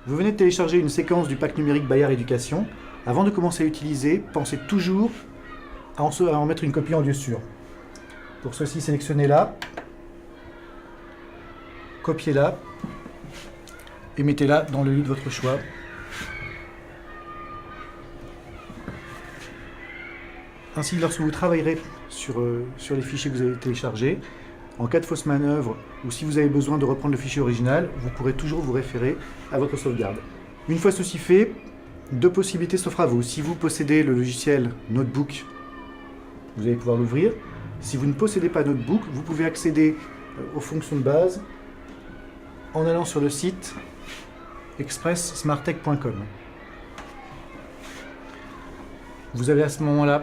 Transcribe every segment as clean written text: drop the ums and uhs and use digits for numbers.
Vous venez de télécharger une séquence du pack numérique Bayard Éducation. Avant de commencer à l'utiliser, pensez toujours à en mettre une copie en lieu sûr. Pour ceci, sélectionnez-la, copiez-la et mettez-la dans le lieu de votre choix. Ainsi, lorsque vous travaillerez sur les fichiers que vous avez téléchargés, en cas de fausse manœuvre ou si vous avez besoin de reprendre le fichier original, vous pourrez toujours vous référer à votre sauvegarde. Une fois ceci fait, deux possibilités s'offrent à vous. Si vous possédez le logiciel Notebook, vous allez pouvoir l'ouvrir. Si vous ne possédez pas Notebook, vous pouvez accéder aux fonctions de base en allant sur le site expresssmarttech.com. Vous avez à ce moment-là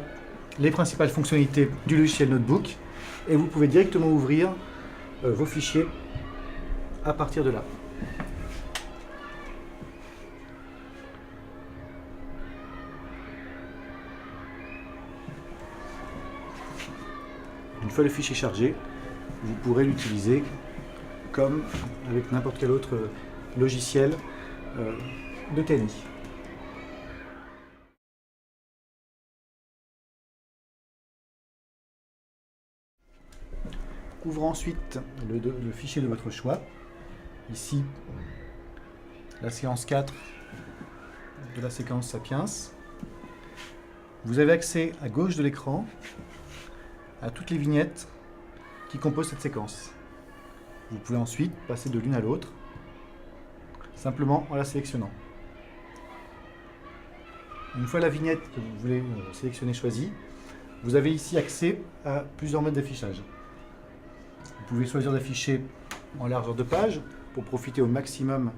les principales fonctionnalités du logiciel Notebook et vous pouvez directement ouvrir vos fichiers à partir de là. Une fois le fichier chargé, vous pourrez l'utiliser comme avec n'importe quel autre logiciel de TNI. Ouvrez ensuite le fichier de votre choix. Ici, la séance 4 de la séquence Sapiens. Vous avez accès à gauche de l'écran à toutes les vignettes qui composent cette séquence. Vous pouvez ensuite passer de l'une à l'autre, simplement en la sélectionnant. Une fois la vignette que vous voulez sélectionner choisie, vous avez ici accès à plusieurs modes d'affichage. Vous pouvez choisir d'afficher en largeur de page pour profiter au maximum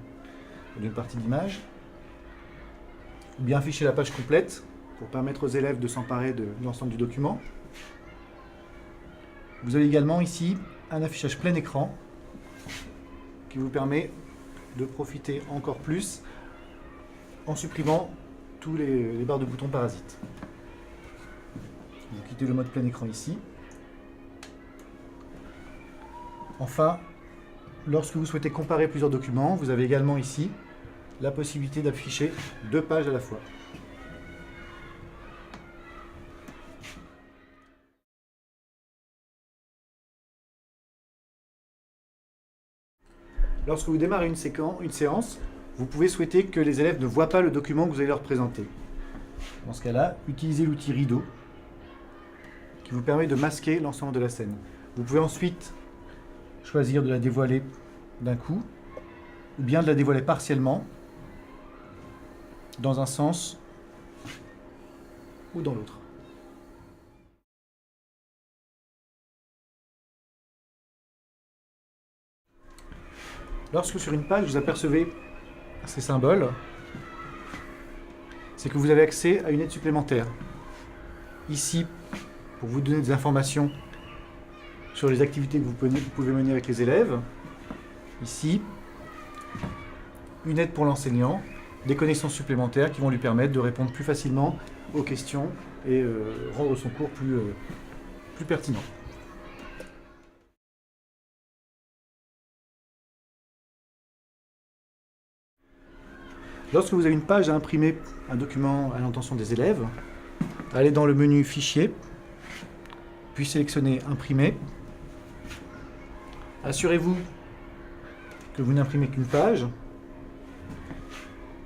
d'une partie d'image, ou bien afficher la page complète pour permettre aux élèves de s'emparer de l'ensemble du document. Vous avez également ici un affichage plein écran qui vous permet de profiter encore plus en supprimant tous les barres de boutons parasites. Vous quittez le mode plein écran ici. Enfin, lorsque vous souhaitez comparer plusieurs documents, vous avez également ici la possibilité d'afficher 2 pages à la fois. Lorsque vous démarrez une séance, vous pouvez souhaiter que les élèves ne voient pas le document que vous allez leur présenter. Dans ce cas-là, utilisez l'outil rideau qui vous permet de masquer l'ensemble de la scène. Vous pouvez ensuite choisir de la dévoiler d'un coup ou bien de la dévoiler partiellement dans un sens ou dans l'autre. Lorsque sur une page vous apercevez ces symboles, c'est que vous avez accès à une aide supplémentaire. Ici, pour vous donner des informations sur les activités que vous pouvez mener avec les élèves. Ici, une aide pour l'enseignant, des connaissances supplémentaires qui vont lui permettre de répondre plus facilement aux questions et rendre son cours plus pertinent. Lorsque vous avez une page à imprimer, un document à l'intention des élèves, allez dans le menu Fichier, puis sélectionnez Imprimer. Assurez-vous que vous n'imprimez qu'une page,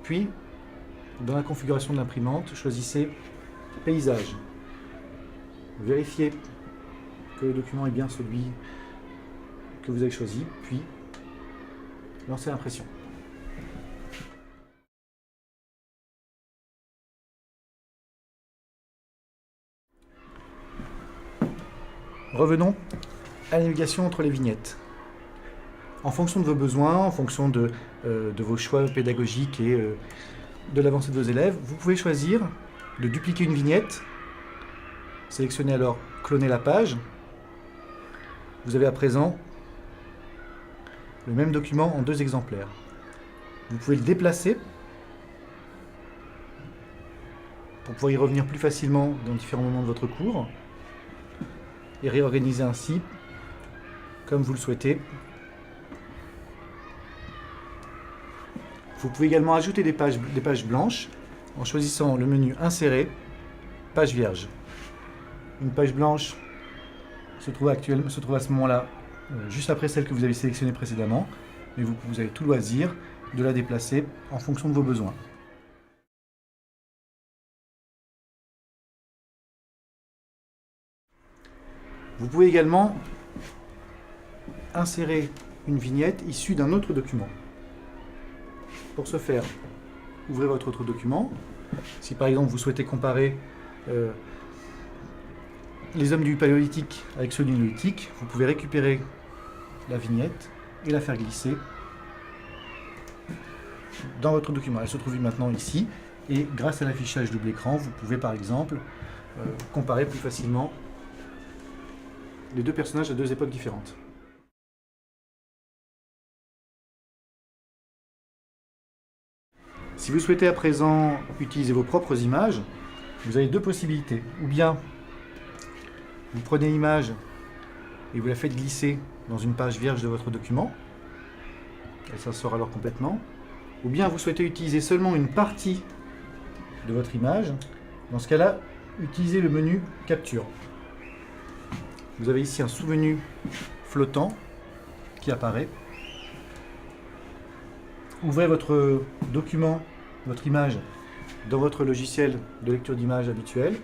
puis dans la configuration de l'imprimante, choisissez Paysage. Vérifiez que le document est bien celui que vous avez choisi, puis lancez l'impression. Revenons à la navigation entre les vignettes. En fonction de vos besoins, en fonction de vos choix pédagogiques et de l'avancée de vos élèves, vous pouvez choisir de dupliquer une vignette. Sélectionnez alors Cloner la page. Vous avez à présent le même document en 2 exemplaires. Vous pouvez le déplacer pour pouvoir y revenir plus facilement dans différents moments de votre cours et réorganiser ainsi comme vous le souhaitez Vous pouvez également ajouter des pages blanches en choisissant le menu Insérer, page vierge. Une page blanche se trouve à ce moment-là juste après celle que vous avez sélectionnée précédemment, mais vous avez tout loisir de la déplacer en fonction de vos besoins. Vous pouvez également insérer une vignette issue d'un autre document. Pour ce faire, ouvrez votre autre document. Si par exemple vous souhaitez comparer les hommes du Paléolithique avec ceux du Néolithique, vous pouvez récupérer la vignette et la faire glisser dans votre document. Elle se trouve maintenant ici, et grâce à l'affichage double écran, vous pouvez par exemple comparer plus facilement les deux personnages à deux époques différentes. Si vous souhaitez à présent utiliser vos propres images, vous avez deux possibilités. Ou bien vous prenez l'image et vous la faites glisser dans une page vierge de votre document. Elle s'en alors complètement. Ou bien vous souhaitez utiliser seulement une partie de votre image. Dans ce cas-là, utilisez le menu Capture. Vous avez ici un sous-menu flottant qui apparaît. Ouvrez votre document, votre image, dans votre logiciel de lecture d'image habituel,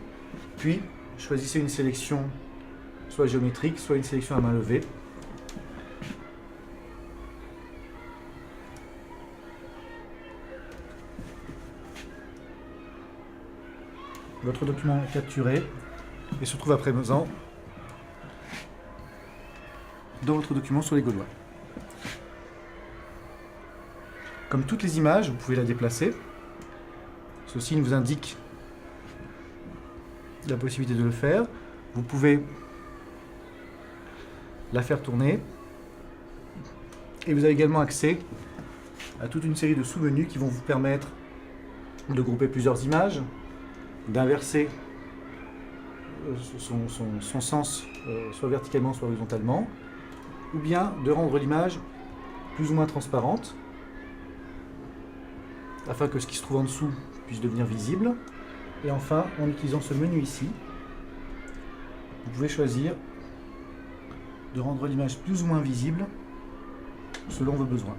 puis choisissez une sélection soit géométrique, soit une sélection à main levée. Votre document est capturé et se trouve à présent dans votre document sur les Gaulois. Comme toutes les images, vous pouvez la déplacer. Ce signe vous indique la possibilité de le faire. Vous pouvez la faire tourner. Et vous avez également accès à toute une série de sous-menus qui vont vous permettre de grouper plusieurs images, d'inverser son sens soit verticalement, soit horizontalement, ou bien de rendre l'image plus ou moins transparente, afin que ce qui se trouve en dessous puisse devenir visible. Et enfin, en utilisant ce menu ici, vous pouvez choisir de rendre l'image plus ou moins visible selon vos besoins.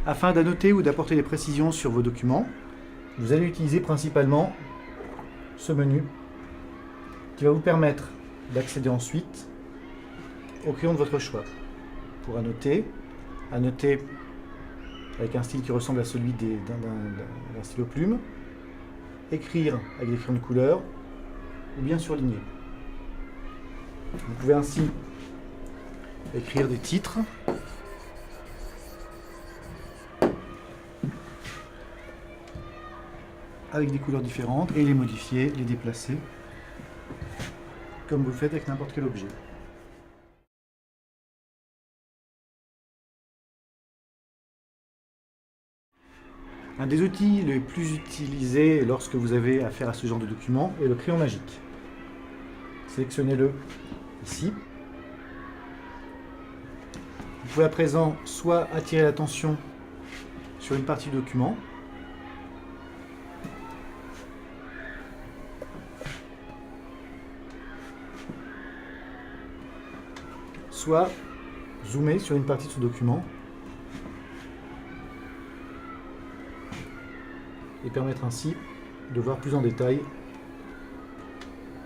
Afin d'annoter ou d'apporter des précisions sur vos documents, vous allez utiliser principalement ce menu qui va vous permettre d'accéder ensuite au crayon de votre choix. Pour annoter avec un style qui ressemble à celui d'un stylo plume, écrire avec des crayons de couleur ou bien surligner. Vous pouvez ainsi écrire des titres, avec des couleurs différentes et les modifier, les déplacer, comme vous le faites avec n'importe quel objet. Un des outils les plus utilisés lorsque vous avez affaire à ce genre de document est le crayon magique. Sélectionnez-le ici. Vous pouvez à présent soit attirer l'attention sur une partie du document, soit zoomer sur une partie de ce document et permettre ainsi de voir plus en détail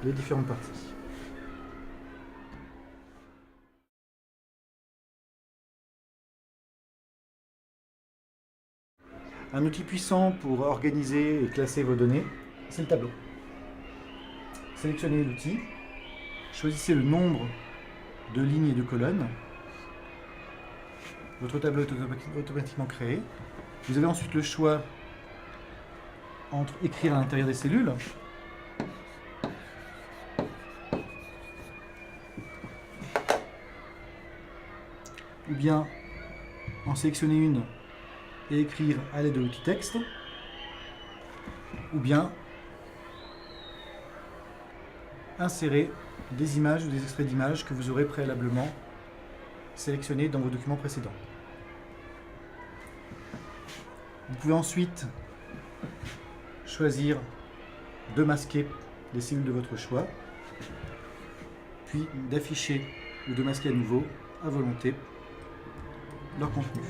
les différentes parties. Un outil puissant pour organiser et classer vos données, c'est le tableau. Sélectionnez l'outil, choisissez le nombre de lignes et de colonnes. Votre tableau est automatiquement créé. Vous avez ensuite le choix entre écrire à l'intérieur des cellules ou bien en sélectionner une et écrire à l'aide de l'outil texte, ou bien insérer des images ou des extraits d'images que vous aurez préalablement sélectionnés dans vos documents précédents. Vous pouvez ensuite choisir de masquer les cellules de votre choix, puis d'afficher ou de masquer à nouveau, à volonté, leur contenu.